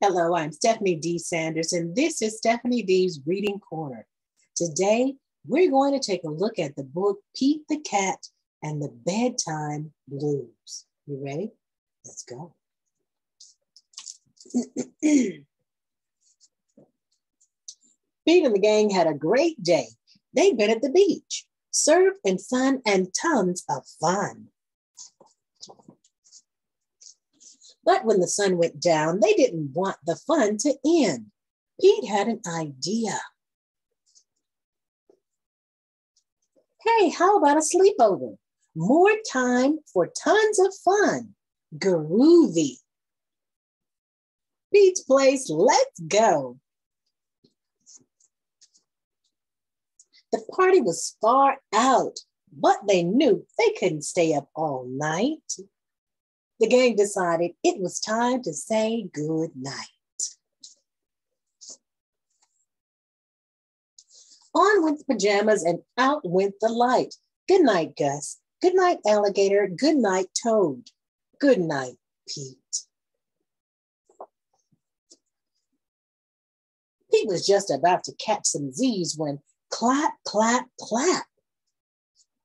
Hello, I'm Stephanie D. Sanders, and this is Stephanie D's Reading Corner. Today, we're going to take a look at the book Pete the Cat and the Bedtime Blues. You ready? Let's go. Pete and the gang had a great day. They'd been at the beach, surf and sun, and tons of fun. But when the sun went down, they didn't want the fun to end. Pete had an idea. Hey, how about a sleepover? More time for tons of fun. Groovy. Pete's place, let's go. The party was far out, but they knew they couldn't stay up all night. The gang decided it was time to say good night. On went the pajamas and out went the light. Good night, Gus. Good night, alligator. Good night, Toad. Good night, Pete. Pete was just about to catch some Z's when clap, clap, clap.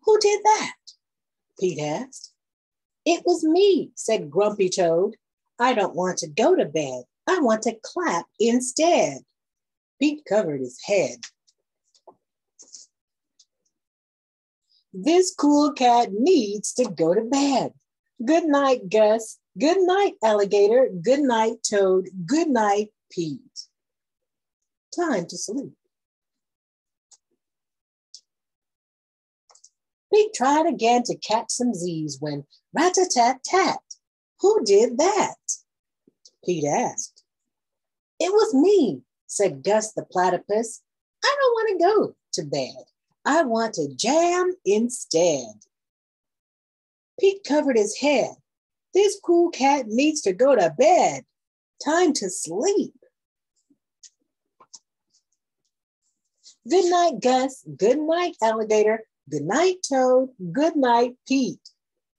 Who did that? Pete asked. It was me, said Grumpy Toad. I don't want to go to bed. I want to clap instead. Pete covered his head. This cool cat needs to go to bed. Good night, Gus. Good night, alligator. Good night, Toad. Good night, Pete. Time to sleep. Pete tried again to catch some Z's when rat-a-tat-tat. Who did that? Pete asked. It was me, said Gus the platypus. I don't want to go to bed. I want to jam instead. Pete covered his head. This cool cat needs to go to bed. Time to sleep. Good night, Gus. Good night, alligator. Good night, Toad. Good night, Pete.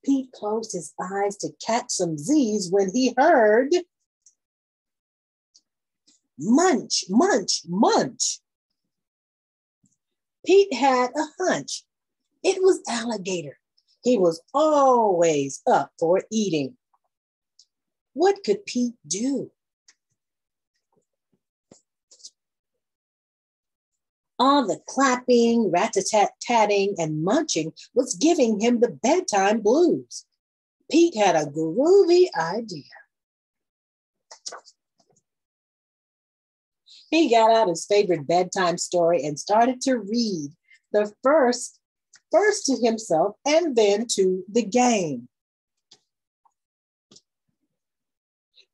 Pete closed his eyes to catch some Z's when he heard munch, munch, munch. Pete had a hunch. It was alligator. He was always up for eating. What could Pete do? All the clapping, rat-a-tat-tatting, and munching was giving him the bedtime blues. Pete had a groovy idea. He got out his favorite bedtime story and started to read the first to himself and then to the gang.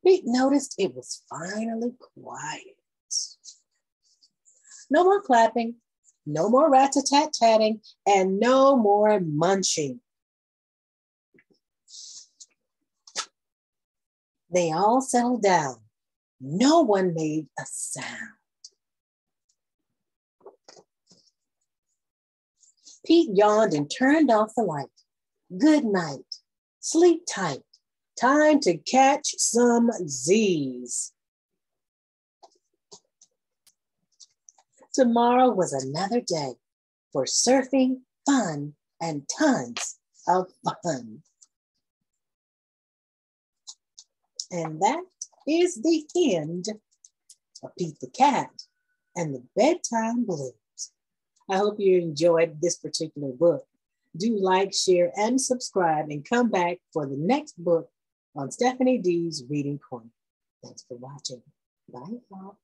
Pete noticed it was finally quiet. No more clapping, no more rat-a-tat-tatting, and no more munching. They all settled down. No one made a sound. Pete yawned and turned off the light. Good night. Sleep tight. Time to catch some Z's. Tomorrow was another day for surfing, fun, and tons of fun. And that is the end of Pete the Cat and the Bedtime Blues. I hope you enjoyed this particular book. Do like, share, and subscribe, and come back for the next book on Stephanie D's Reading Corner. Thanks for watching. Bye, y'all.